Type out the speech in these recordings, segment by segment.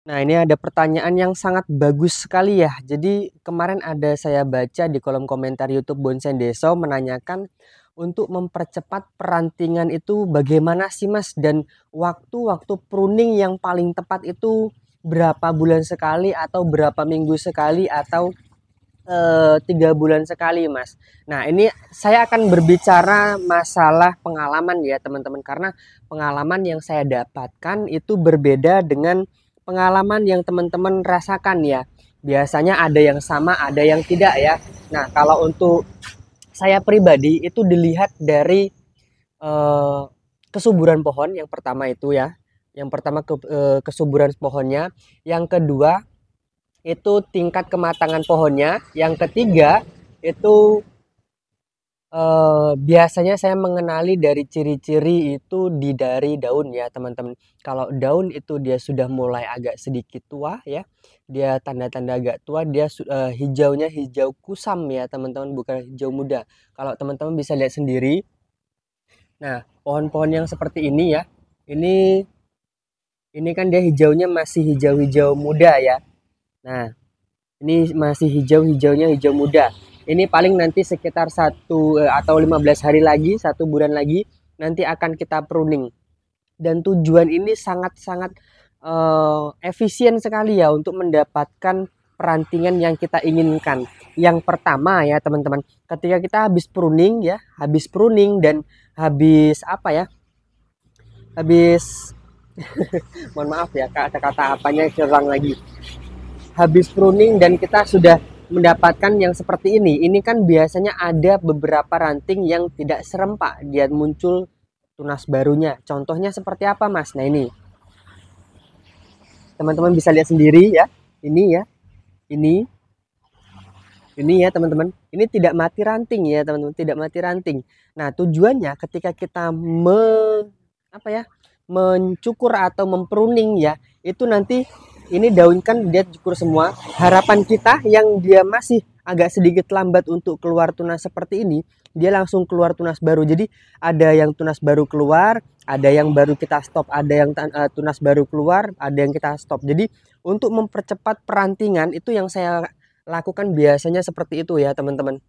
Nah, ini ada pertanyaan yang sangat bagus sekali ya. Jadi kemarin ada saya baca di kolom komentar YouTube Bonsai Deso menanyakan untuk mempercepat perantingan itu bagaimana sih Mas? Dan waktu-waktu pruning yang paling tepat itu berapa bulan sekali atau berapa minggu sekali atau 3 bulan sekali Mas. Nah ini saya akan berbicara masalah pengalaman ya teman-teman. Karena pengalaman yang saya dapatkan itu berbeda dengan pengalaman yang teman-teman rasakan ya. Biasanya ada yang sama, ada yang tidak ya. Nah kalau untuk saya pribadi itu dilihat dari eh, kesuburan pohon yang pertama itu ya. Yang pertama kesuburan pohonnya, yang kedua itu tingkat kematangan pohonnya, yang ketiga itu biasanya saya mengenali dari ciri-ciri itu dari daun ya teman-teman. Kalau daun itu dia sudah mulai agak sedikit tua ya, dia tanda-tanda agak tua, dia hijaunya hijau kusam ya teman-teman, bukan hijau muda. Kalau teman-teman bisa lihat sendiri. Nah, pohon-pohon yang seperti ini ya, ini kan dia hijaunya masih hijau-hijau muda ya. Nah, ini masih hijau-hijaunya hijau muda. Ini paling nanti sekitar atau 15 hari lagi, 1 bulan lagi nanti akan kita pruning. Dan tujuan ini sangat-sangat efisien sekali ya untuk mendapatkan perantingan yang kita inginkan. Yang pertama ya teman-teman, ketika kita habis pruning dan habis apa ya? Habis mohon maaf ya kata-kata apanya kurang lagi. Habis pruning dan kita sudah mendapatkan yang seperti ini kan biasanya ada beberapa ranting yang tidak serempak dia muncul tunas barunya. Contohnya seperti apa Mas? Nah ini teman-teman bisa lihat sendiri ya. Ini ya, ini ya teman-teman. Ini tidak mati ranting ya teman-teman, tidak mati ranting. Nah tujuannya ketika kita apa ya, mencukur atau mempruning ya, itu nanti ini daun kan dia cukur semua. Harapan kita yang dia masih agak sedikit lambat untuk keluar tunas seperti ini, dia langsung keluar tunas baru. Jadi ada yang tunas baru keluar, ada yang baru kita stop, ada yang tunas baru keluar, ada yang kita stop. Jadi untuk mempercepat perantingan itu yang saya lakukan biasanya seperti itu ya teman-teman.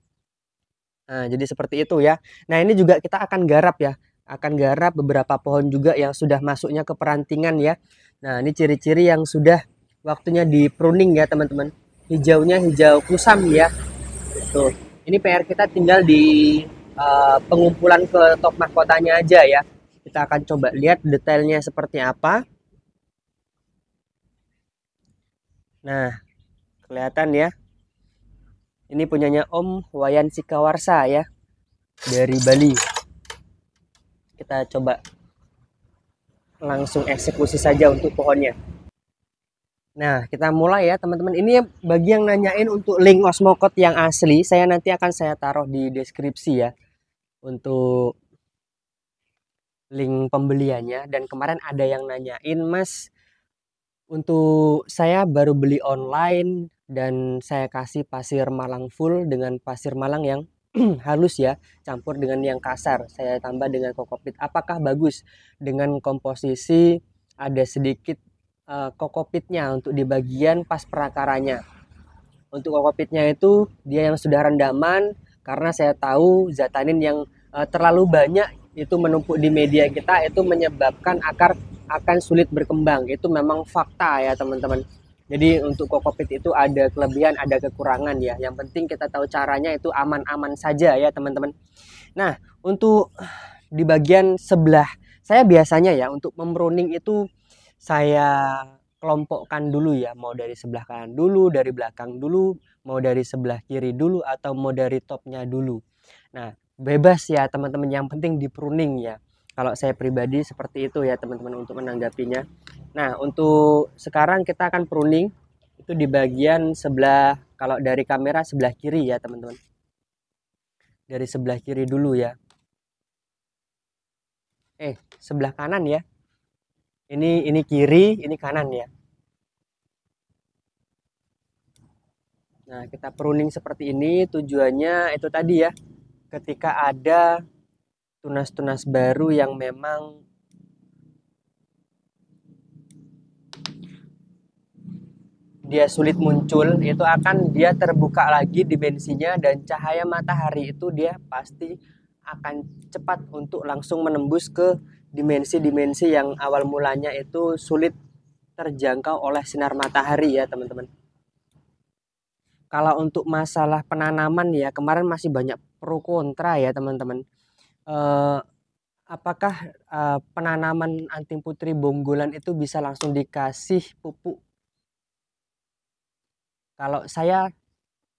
Nah, jadi seperti itu ya. Nah, ini juga kita akan garap ya. Akan garap beberapa pohon juga yang sudah masuknya ke perantingan ya. Nah, ini ciri-ciri yang sudah waktunya di pruning ya teman-teman. Hijaunya hijau kusam ya. Tuh. Ini PR kita tinggal di pengumpulan ke top mahkotanya aja ya. Kita akan coba lihat detailnya seperti apa. Nah, kelihatan ya. Ini punyanya Om Wayan Sikawarsa ya, dari Bali. Kita coba langsung eksekusi saja untuk pohonnya. Nah, kita mulai ya teman-teman. Ini bagi yang nanyain untuk link Osmocode yang asli, saya nanti akan saya taruh di deskripsi ya untuk link pembeliannya. Dan kemarin ada yang nanyain, Mas, untuk saya baru beli online dan saya kasih pasir Malang full dengan pasir Malang yang halus ya, campur dengan yang kasar. Saya tambah dengan kokopit. Apakah bagus dengan komposisi ada sedikit kokopitnya untuk di bagian pas perakaranya. Untuk kokopitnya itu dia yang sudah rendaman karena saya tahu zatanin yang terlalu banyak itu menumpuk di media kita itu menyebabkan akar akan sulit berkembang. Itu memang fakta ya teman-teman. Jadi untuk kokopit itu ada kelebihan, ada kekurangan ya. Yang penting kita tahu caranya itu aman-aman saja ya teman-teman. Nah, untuk di bagian sebelah saya biasanya ya untuk memruning itu saya kelompokkan dulu ya, mau dari sebelah kanan dulu, dari belakang dulu, mau dari sebelah kiri dulu, atau mau dari topnya dulu. Nah, bebas ya teman-teman, yang penting di pruning ya. Kalau saya pribadi seperti itu ya teman-teman untuk menanggapinya. Nah, untuk sekarang kita akan pruning itu di bagian sebelah, kalau dari kamera sebelah kiri ya teman-teman. Dari sebelah kiri dulu ya. Sebelah kanan ya. Ini kiri, ini kanan ya. Nah, kita pruning seperti ini tujuannya itu tadi ya. Ketika ada tunas-tunas baru yang memang dia sulit muncul, itu akan dia terbuka lagi dimensinya, dan cahaya matahari itu dia pasti akan cepat untuk langsung menembus ke dimensi-dimensi yang awal mulanya itu sulit terjangkau oleh sinar matahari ya teman-teman. Kalau untuk masalah penanaman ya, kemarin masih banyak pro kontra ya teman-teman. Eh, apakah penanaman anting putri bonggolan itu bisa langsung dikasih pupuk? Kalau saya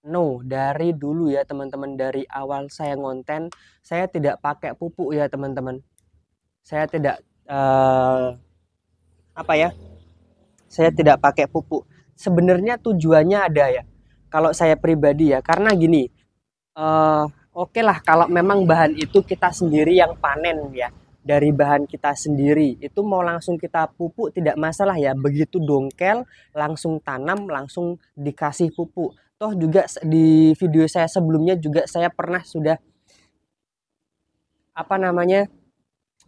no, dari dulu ya teman-teman, dari awal saya ngonten, saya tidak pakai pupuk ya teman-teman. Saya tidak apa ya? Saya tidak pakai pupuk. Sebenarnya tujuannya ada ya. Kalau saya pribadi ya, karena gini, oke lah kalau memang bahan itu kita sendiri yang panen ya, dari bahan kita sendiri itu mau langsung kita pupuk tidak masalah ya, begitu dongkel langsung tanam langsung dikasih pupuk. Toh juga di video saya sebelumnya juga saya pernah sudah apa namanya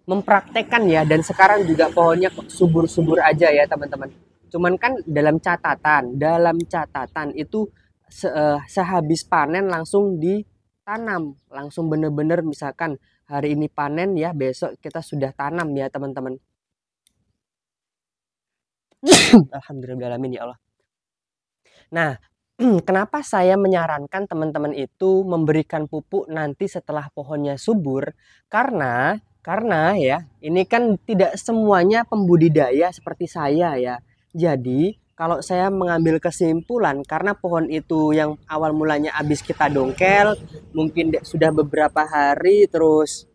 mempraktekkan ya, dan sekarang juga pohonnya subur-subur aja ya teman-teman. Cuman kan dalam catatan itu sehabis panen langsung ditanam, langsung bener-bener misalkan hari ini panen ya, besok kita sudah tanam ya teman-teman. Alhamdulillahirrahmanirrahim ya Allah. Nah, kenapa saya menyarankan teman-teman itu memberikan pupuk nanti setelah pohonnya subur? Karena ya, ini kan tidak semuanya pembudidaya seperti saya ya. Jadi, kalau saya mengambil kesimpulan, karena pohon itu yang awal mulanya habis kita dongkel, mungkin sudah beberapa hari terus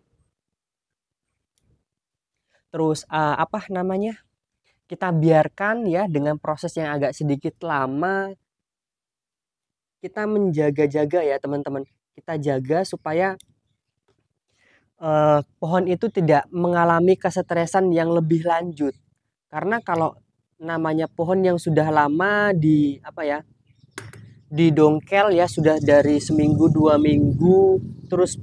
apa namanya? Kita biarkan ya dengan proses yang agak sedikit lama, kita menjaga-jaga ya teman-teman. Kita jaga supaya pohon itu tidak mengalami kesetresan yang lebih lanjut. Karena kalau namanya pohon yang sudah lama di apa ya, di dongkel ya, sudah dari seminggu 2 minggu terus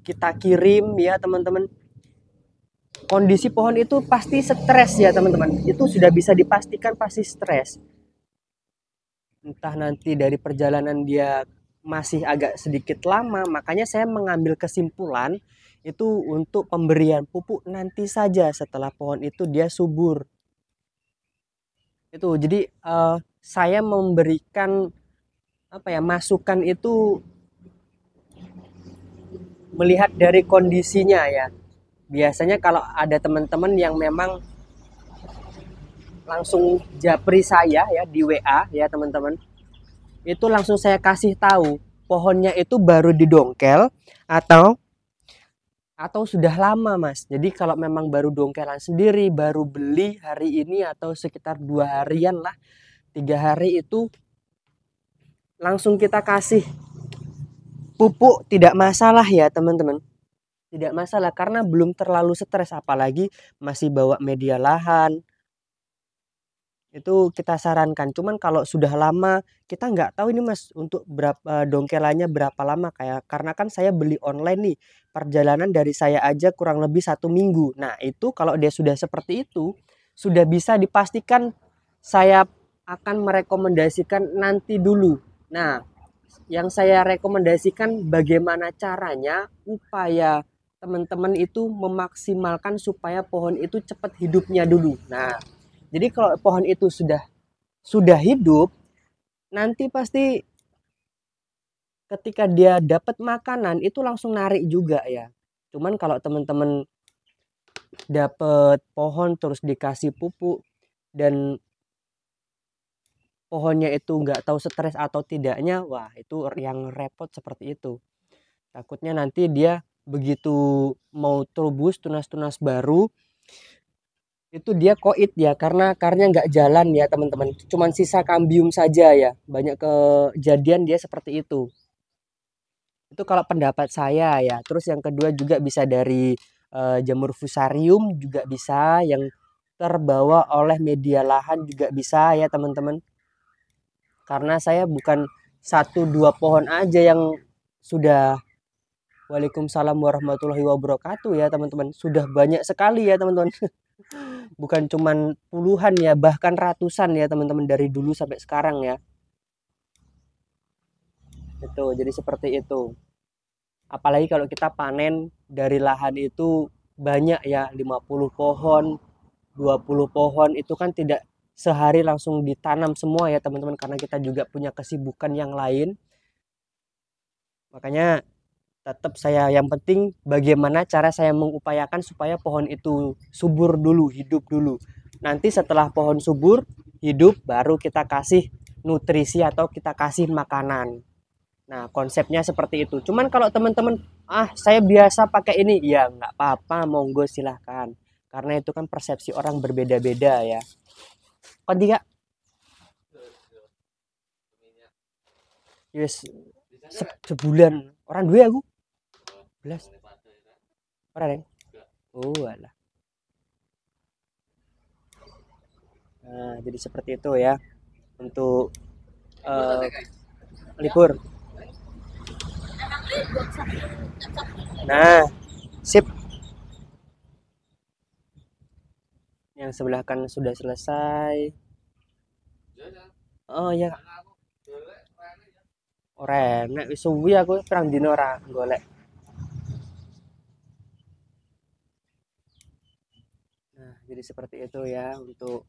kita kirim ya teman-teman, kondisi pohon itu pasti stres ya teman-teman. Itu sudah bisa dipastikan pasti stres. Entah nanti dari perjalanan dia masih agak sedikit lama, makanya saya mengambil kesimpulan itu untuk pemberian pupuk nanti saja setelah pohon itu dia subur. Itu jadi saya memberikan apa ya, masukan itu melihat dari kondisinya ya. Biasanya kalau ada teman-teman yang memang langsung japri saya ya di WA ya teman-teman, itu langsung saya kasih tahu pohonnya itu baru didongkel atau sudah lama mas. Jadi kalau memang baru dongkelan sendiri, baru beli hari ini atau sekitar 2 harian lah, 3 hari itu langsung kita kasih pupuk tidak masalah ya teman-teman. Tidak masalah karena belum terlalu stres, apalagi masih bawa media lahan. Itu kita sarankan. Cuman kalau sudah lama kita nggak tahu ini mas untuk berapa dongkelannya berapa lama, kayak karena kan saya beli online nih, perjalanan dari saya aja kurang lebih 1 minggu. Nah itu kalau dia sudah seperti itu sudah bisa dipastikan saya akan merekomendasikan nanti dulu. Nah yang saya rekomendasikan bagaimana caranya upaya teman-teman itu memaksimalkan supaya pohon itu cepat hidupnya dulu. Nah jadi kalau pohon itu sudah hidup, nanti pasti ketika dia dapat makanan itu langsung narik juga ya. Cuman kalau teman-teman dapat pohon terus dikasih pupuk dan pohonnya itu nggak tahu stres atau tidaknya, wah itu yang repot seperti itu. Takutnya nanti dia begitu mau terubus tunas-tunas baru, itu dia koit ya, karena akarnya nggak jalan ya teman-teman, cuman sisa kambium saja ya, banyak kejadian dia seperti itu kalau pendapat saya ya. Terus yang kedua juga bisa dari jamur fusarium juga bisa, yang terbawa oleh media lahan juga bisa ya teman-teman, karena saya bukan 1-2 pohon aja yang sudah. Waalaikumsalam warahmatullahi wabarakatuh ya teman-teman, sudah banyak sekali ya teman-teman. Bukan cuman puluhan ya, bahkan ratusan ya teman-teman, dari dulu sampai sekarang ya. Itu jadi seperti itu. Apalagi kalau kita panen dari lahan itu banyak ya, 50 pohon, 20 pohon, itu kan tidak sehari langsung ditanam semua ya teman-teman, karena kita juga punya kesibukan yang lain. Makanya tetap saya, yang penting bagaimana cara saya mengupayakan supaya pohon itu subur dulu, hidup dulu. Nanti setelah pohon subur, hidup, baru kita kasih nutrisi atau kita kasih makanan. Nah, konsepnya seperti itu. Cuman kalau teman-teman, saya biasa pakai ini, ya nggak apa-apa, monggo silahkan. Karena itu kan persepsi orang berbeda-beda ya. Kan tiga, yes, sebulan. Orang dua aku, belas. Orang yang, oh alah. Nah, jadi seperti itu ya untuk eh, libur. Nah, sip. Yang sebelah kan sudah selesai. Oh ya, ora nek wis suwi aku pirang dino ora golek. Nah, jadi seperti itu ya untuk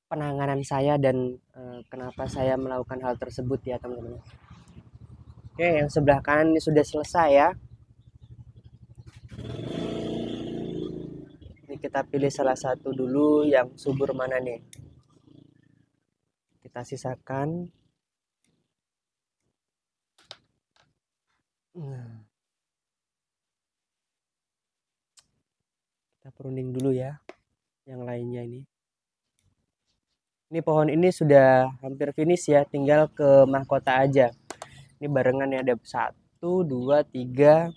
penanganan saya dan kenapa saya melakukan hal tersebut ya teman-teman. Oke, yang sebelah kanan ini sudah selesai ya. Ini kita pilih salah satu dulu yang subur mana nih. Kita sisakan. Nah, kita pruning dulu ya yang lainnya ini. Ini pohon ini sudah hampir finish ya, tinggal ke mahkota aja. Ini barengan ya, ada 1, 2, 3,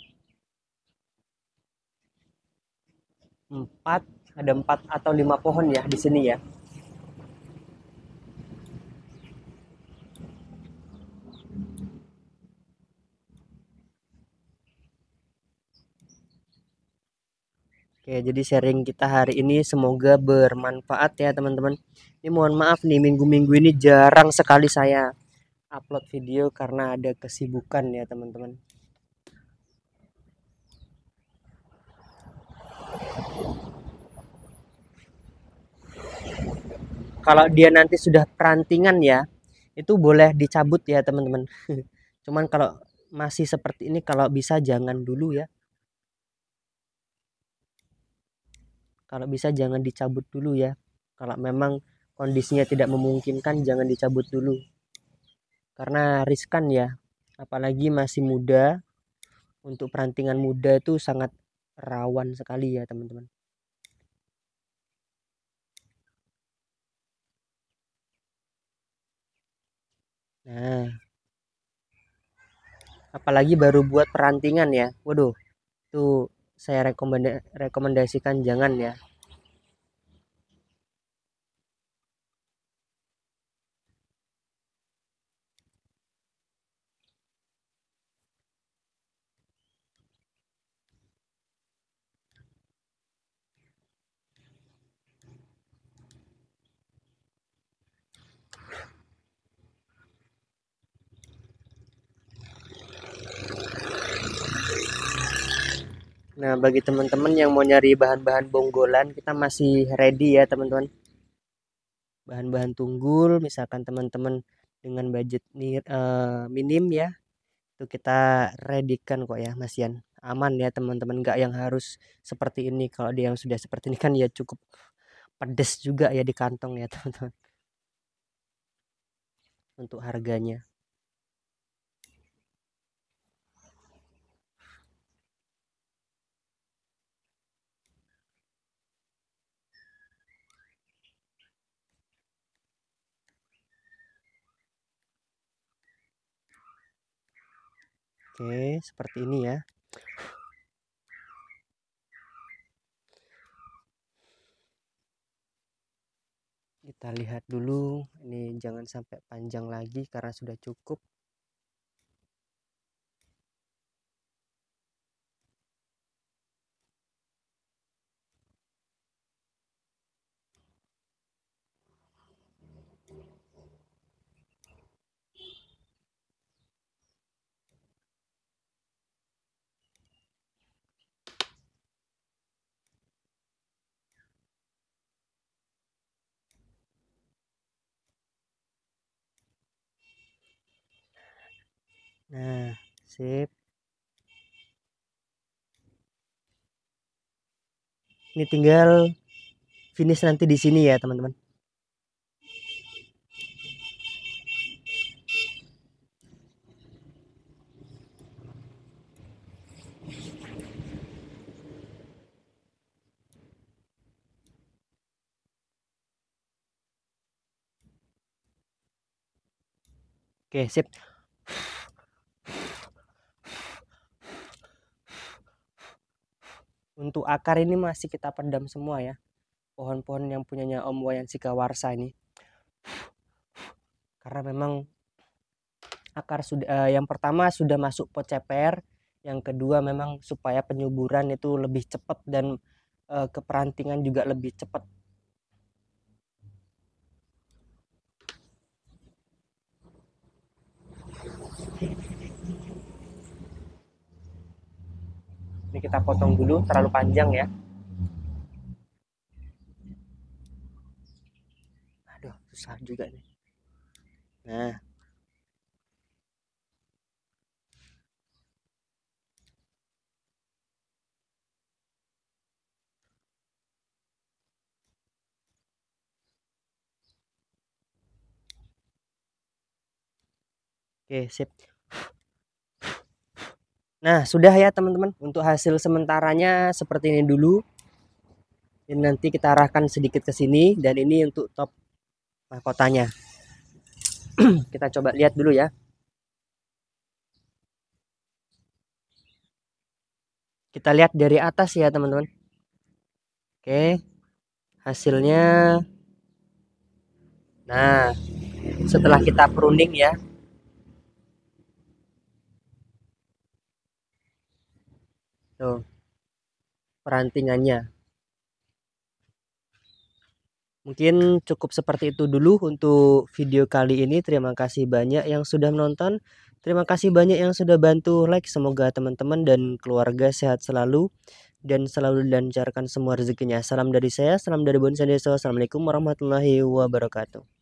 4, ada 4 atau 5 pohon ya di sini ya. Oke, jadi sharing kita hari ini semoga bermanfaat ya teman-teman. Ini mohon maaf nih, minggu-minggu ini jarang sekali saya upload video karena ada kesibukan ya teman-teman. Kalau dia nanti sudah perantingan ya, itu boleh dicabut ya teman-teman. Cuman kalau masih seperti ini, kalau bisa jangan dulu ya. Kalau bisa jangan dicabut dulu ya. Kalau memang kondisinya tidak memungkinkan, jangan dicabut dulu. Karena riskan ya. Apalagi masih muda. Untuk perantingan muda itu sangat rawan sekali ya teman-teman. Nah, apalagi baru buat perantingan ya. Waduh, itu saya rekomendasikan jangan ya. Nah, bagi teman-teman yang mau nyari bahan-bahan bonggolan, kita masih ready ya teman-teman. Bahan-bahan tunggul, misalkan teman-teman dengan budget minim ya, itu kita readykan kok ya Mas Yan. Aman ya teman-teman, nggak yang harus seperti ini. Kalau dia yang sudah seperti ini kan ya cukup pedes juga ya di kantong ya teman-teman untuk harganya. Oke, seperti ini ya. Kita lihat dulu, ini jangan sampai panjang lagi karena sudah cukup. Nah, sip. Ini tinggal finish nanti di sini ya, teman-teman. Oke, sip. Untuk akar ini masih kita pendam semua ya. Pohon-pohon yang punyanya Om Wayan Sikawarsa ini. Karena memang akar sudah yang pertama sudah masuk pot ceper, yang kedua memang supaya penyuburan itu lebih cepat dan keperantingan juga lebih cepat. Ini kita potong dulu, terlalu panjang ya. Aduh, susah juga nih. Nah, oke, sip. Nah, sudah ya teman-teman. Untuk hasil sementaranya seperti ini dulu. Ini nanti kita arahkan sedikit ke sini dan ini untuk top mahkotanya. Kita coba lihat dulu ya. Kita lihat dari atas ya teman-teman. Oke, hasilnya. Nah, setelah kita pruning ya. Tuh, perantingannya. Mungkin cukup seperti itu dulu untuk video kali ini. Terima kasih banyak yang sudah menonton. Terima kasih banyak yang sudah bantu like. Semoga teman-teman dan keluarga sehat selalu dan selalu dilancarkan semua rezekinya. Salam dari saya, salam dari Bonsa Desa. Assalamualaikum warahmatullahi wabarakatuh.